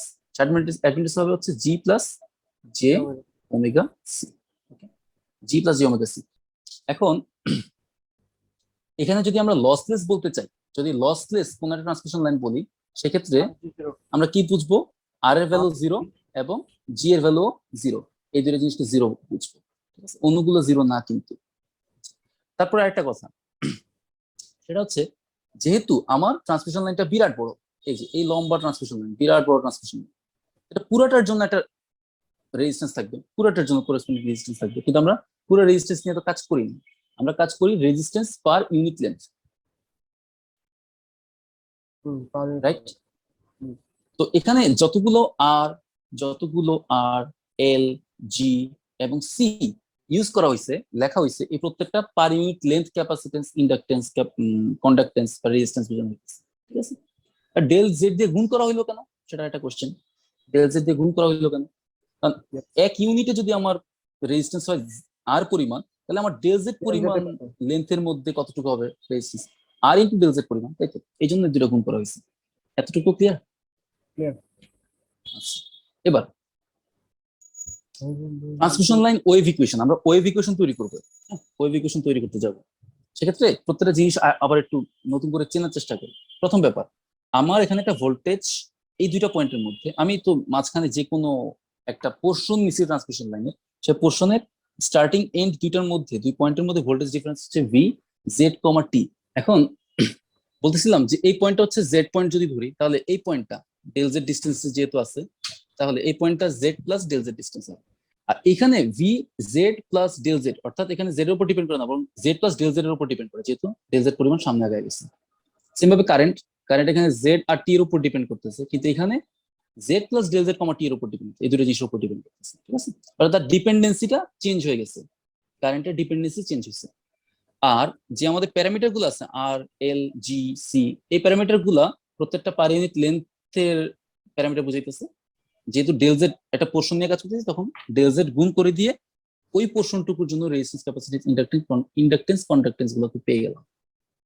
Speaker 1: অ্যাডমিটেন্স হবে হচ্ছে G plus j omega C. G plus j omega C. এখন এখানে যদি আমরা লসলেস বলতে চাই, যদি লসলেস কোন একটা ট্রান্সমিশন লাইন বলি, সেক্ষেত্রে আমরা কি বুঝবো? আর এর ভ্যালু জিরো এবং জি এর ভ্যালু জিরো, এই দুটো জিনিসকে জিরো বুঝবো। ঠিক আছে? অন্যগুলো জিরো না কিন্তু। তারপরে আরেকটা কথা, সেটা হচ্ছে যেহেতু আমার ট্রান্সমিশন লাইনটা বিরাট বড়, এই যে এই লম্বা ট্রান্সমিশন লাইন, বিরাট বড় ট্রান্সমিশন লাইন, এটা পুরোটার জন্য একটা রেজিস্ট্যান্স থাকবে, পুরোটার জন্য করেসপন্ডিং রেজিস্ট্যান্স থাকবে। কিন্তু আমরা পুরো রেজিস্ট্যান্স নিয়ে তো কাজ করি না, আমরা কাজ করি resistance per unit length, right? তো এখানে যতগুলো আর এল জি এবং সি ইউজ করা হয়েছে, লেখা হয়েছে, এই প্রত্যেকটা per unit length, capacitance, inductance, conductance বা রেজিস্ট্যান্স বোঝানো হয়েছে। ঠিক আছে? আর ডেল জেড দিয়ে গুণ করা হইলো কেন, সেটা একটা কোশ্চেন। ডেল জেড দিয়ে গুণ করা হইলো কেন? কারণ এক ইউনিটে যদি আমার রেজিস্ট্যান্স হয় আর পরিমাণ, তাহলে আমার ডেল জেড পরিমাণ লেন্থের মধ্যে কতটুকু হবে রেজিস্ট্যান্স? আর ইন্টু ডেল জেড পরিমাণ, তাই তো? এই জন্য দুটো গুণ করা হয়েছে। এতটুকু ক্লিয়ার? আচ্ছা, এবার ট্রান্সমিশন লাইন ওয়েভ ইকুয়েশন, আমরা ওয়েভ ইকুয়েশন তৈরি করবো। ওয়েভ ইকুয়েশন তৈরি করতে যাব। সেক্ষেত্রে প্রত্যেকটা জিনিস আবার একটু নতুন করে চেনার চেষ্টা করি। প্রথম ব্যাপার, আমার এখানে একটা ভোল্টেজ এই দুইটা পয়েন্টের মধ্যে, আমি তো মাঝখানে যে কোনো একটা পোর্শন নিচ্ছি ট্রান্সমিশন লাইনে, সে পোর্শনের স্টার্টিং এন্ড দুইটার মধ্যে, দুই পয়েন্টের মধ্যে ভোল্টেজ ডিফারেন্স হচ্ছে ভি জেড কমা টি। এখন বলতেছিলাম যে এই পয়েন্টটা হচ্ছে জেড পয়েন্ট যদি ধরি, তাহলে এই পয়েন্টটা ডেল জেড ডিস্টেন্স যেহেতু আছে, তাহলে এই পয়েন্টটা z plus del z distance হবে। আর এখানে V z plus del z, অর্থাৎ এখানে জেড এর উপর ডিপেন্ড করে না, বরং জেড প্লাস ডেল জেড এর উপর ডিপেন্ড করে, যেহেতু ডেল জেড পরিমাণ সামনে আগে গেছে। সেম ভাবে কারেন্ট, কারেন্ট এখানে জেড আর টি এর উপর ডিপেন্ড করতেছে, কিন্তু এখানে জেড প্লাস ডেল জেড কমা টি এর উপর ডিপেন্ড, এই দুটো জিনিসের উপর ডিপেন্ড করতেছে, ঠিক আছে? অর্থাৎ ডিপেন্ডেন্সিটা চেঞ্জ হয়ে গেছে, কারেন্টের ডিপেন্ডেন্সি চেঞ্জ হয়েছে। আর যে আমাদের প্যারামিটার গুলো আছে আর এল জি সি, এই প্যারামিটার গুলা প্রত্যেকটা পার ইউনিট লেন্থের প্যারামিটার বুঝাইতেছে। যেহেতু ডেল জেড একটা পোর্শন নিয়ে কাজ করতেছি, তখন ডেল জেড গুণ করে দিয়ে ওই পোর্শনটুকুর জন্য রেজিস্ট্যান্স, ক্যাপাসিটি, ইন্ডাকটেন্স, কন্ডাক্টেন্স গুলোকে পেয়ে গেলাম।